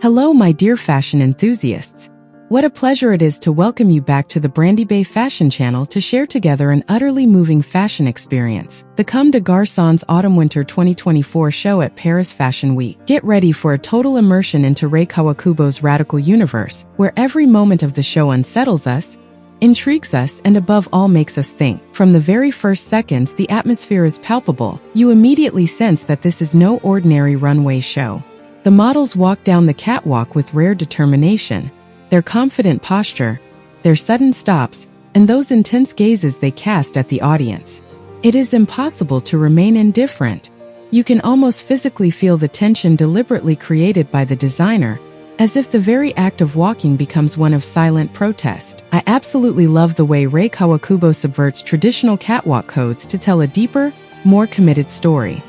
Hello my dear fashion enthusiasts. What a pleasure it is to welcome you back to the Brandibay fashion channel to share together an utterly moving fashion experience, the Comme de Garçons Autumn-Winter 2024 show at Paris Fashion Week. Get ready for a total immersion into Rei Kawakubo's radical universe, where every moment of the show unsettles us, intrigues us, and above all makes us think. From the very first seconds the atmosphere is palpable. You immediately sense that this is no ordinary runway show. The models walk down the catwalk with rare determination. Their confident posture, their sudden stops, and those intense gazes they cast at the audience. It is impossible to remain indifferent. You can almost physically feel the tension deliberately created by the designer, as if the very act of walking becomes one of silent protest. I absolutely love the way Rei Kawakubo subverts traditional catwalk codes to tell a deeper, more committed story.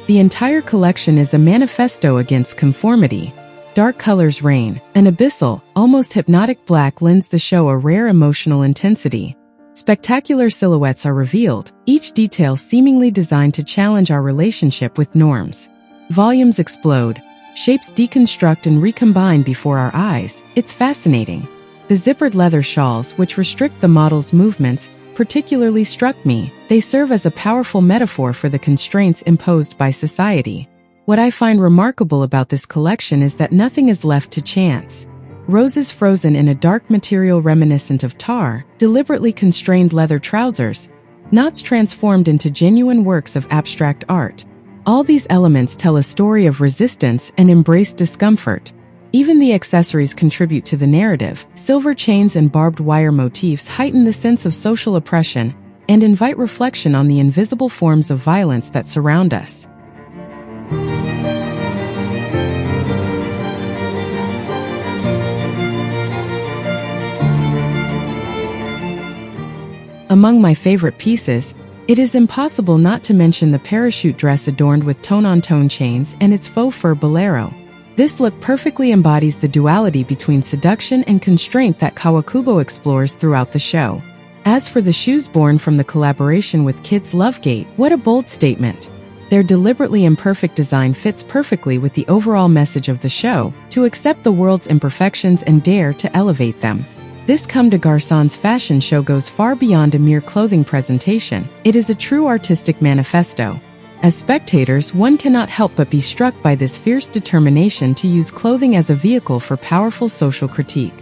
The entire collection is a manifesto against conformity. Dark colors reign. An abyssal, almost hypnotic black lends the show a rare emotional intensity. Spectacular silhouettes are revealed, each detail seemingly designed to challenge our relationship with norms. Volumes explode, shapes deconstruct and recombine before our eyes. It's fascinating. The zippered leather shawls, which restrict the model's movements, particularly struck me. They serve as a powerful metaphor for the constraints imposed by society. What I find remarkable about this collection is that nothing is left to chance. Roses frozen in a dark material reminiscent of tar, deliberately constrained leather trousers, knots transformed into genuine works of abstract art. All these elements tell a story of resistance and embraced discomfort. Even the accessories contribute to the narrative. Silver chains and barbed wire motifs heighten the sense of social oppression and invite reflection on the invisible forms of violence that surround us. Among my favorite pieces, it is impossible not to mention the parachute dress adorned with tone-on-tone chains and its faux fur bolero. This look perfectly embodies the duality between seduction and constraint that Kawakubo explores throughout the show. As for the shoes born from the collaboration with Kids Lovegate, what a bold statement. Their deliberately imperfect design fits perfectly with the overall message of the show, to accept the world's imperfections and dare to elevate them. This Comme de Garçons fashion show goes far beyond a mere clothing presentation. It is a true artistic manifesto. As spectators, one cannot help but be struck by this fierce determination to use clothing as a vehicle for powerful social critique.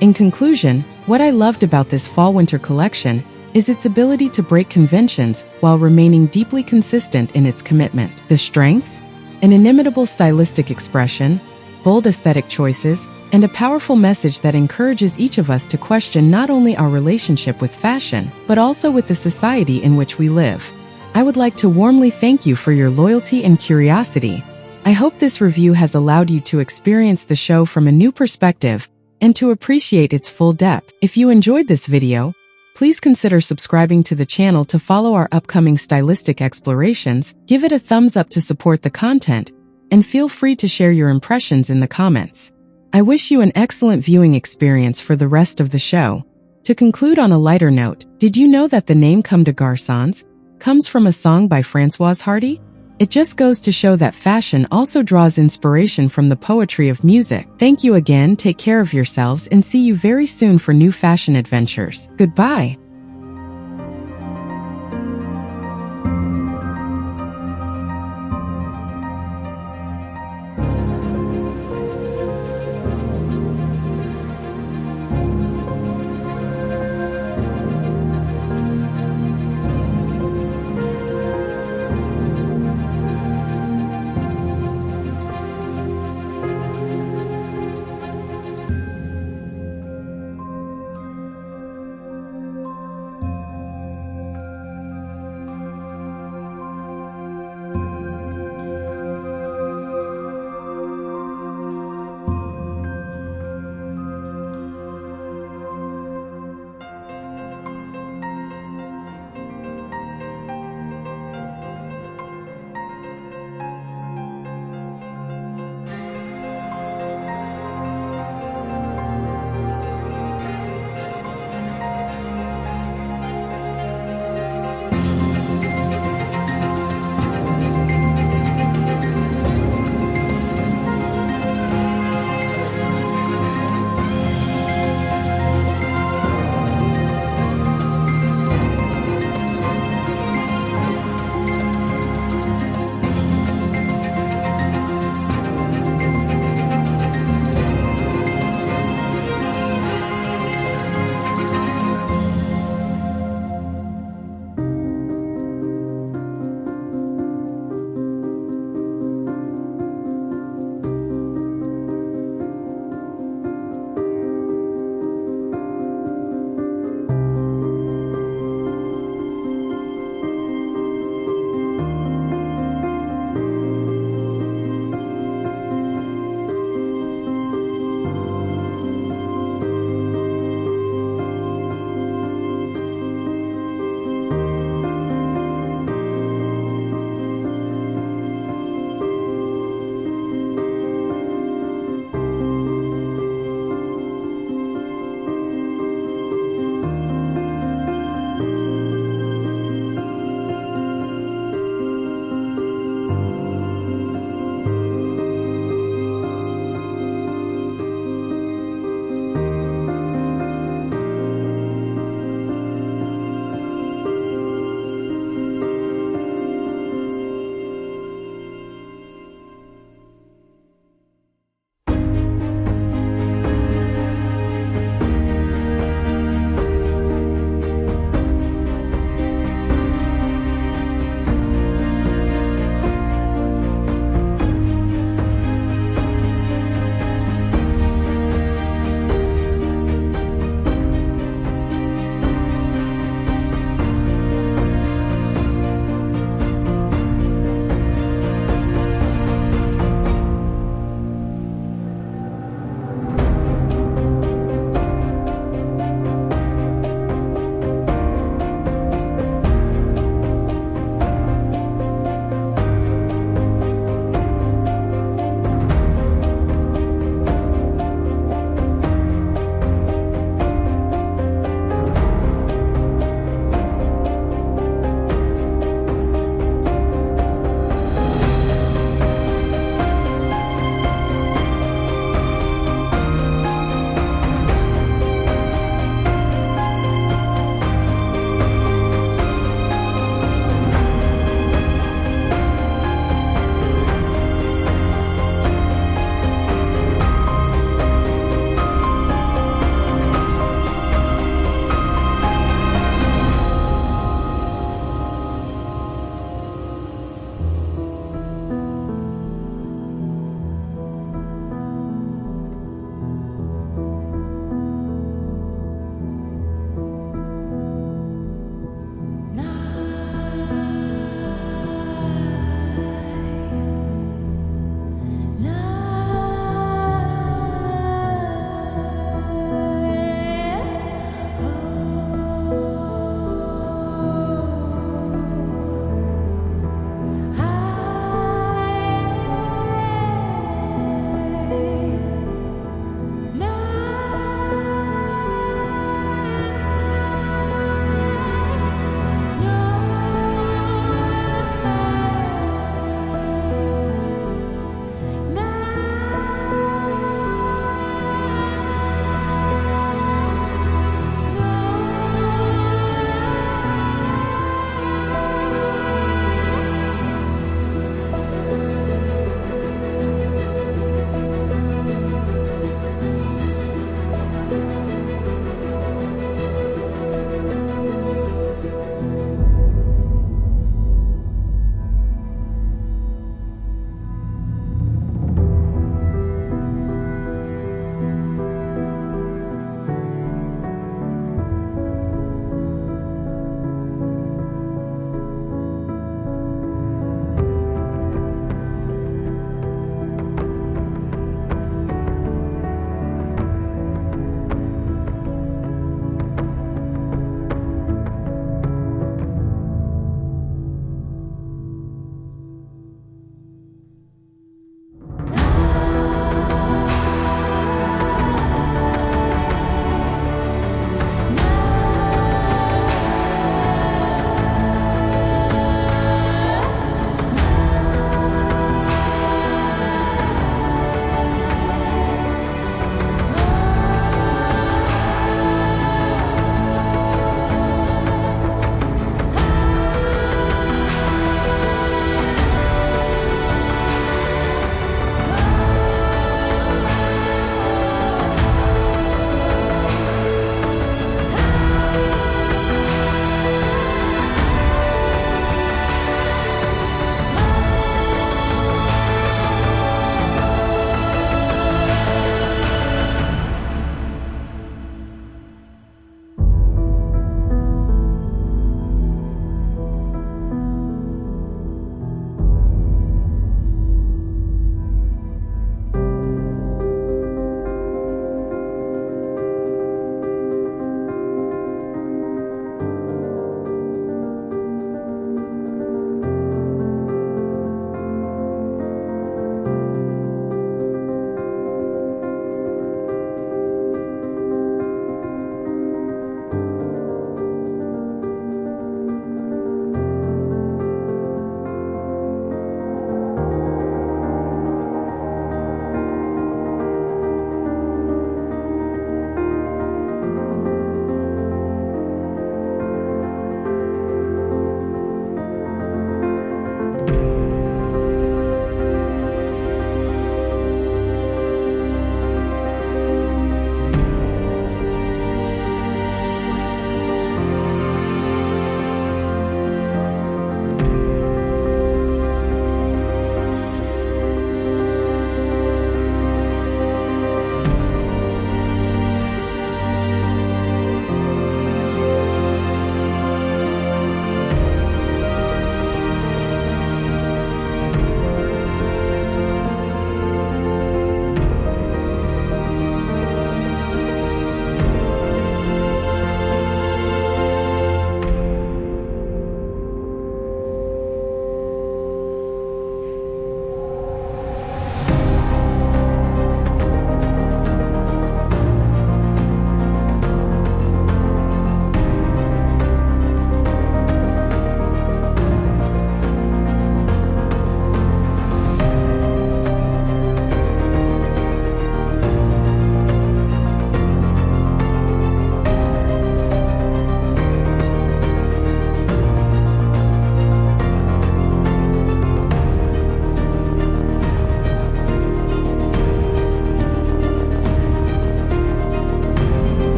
In conclusion, what I loved about this fall-winter collection is its ability to break conventions while remaining deeply consistent in its commitment. The strengths? An inimitable stylistic expression, bold aesthetic choices, and a powerful message that encourages each of us to question not only our relationship with fashion, but also with the society in which we live. I would like to warmly thank you for your loyalty and curiosity. I hope this review has allowed you to experience the show from a new perspective and to appreciate its full depth. If you enjoyed this video, please consider subscribing to the channel to follow our upcoming stylistic explorations, give it a thumbs up to support the content, and feel free to share your impressions in the comments. I wish you an excellent viewing experience for the rest of the show. To conclude on a lighter note, did you know that the name Comme de Garçons comes from a song by Françoise Hardy? It just goes to show that fashion also draws inspiration from the poetry of music. Thank you again, take care of yourselves, and see you very soon for new fashion adventures. Goodbye.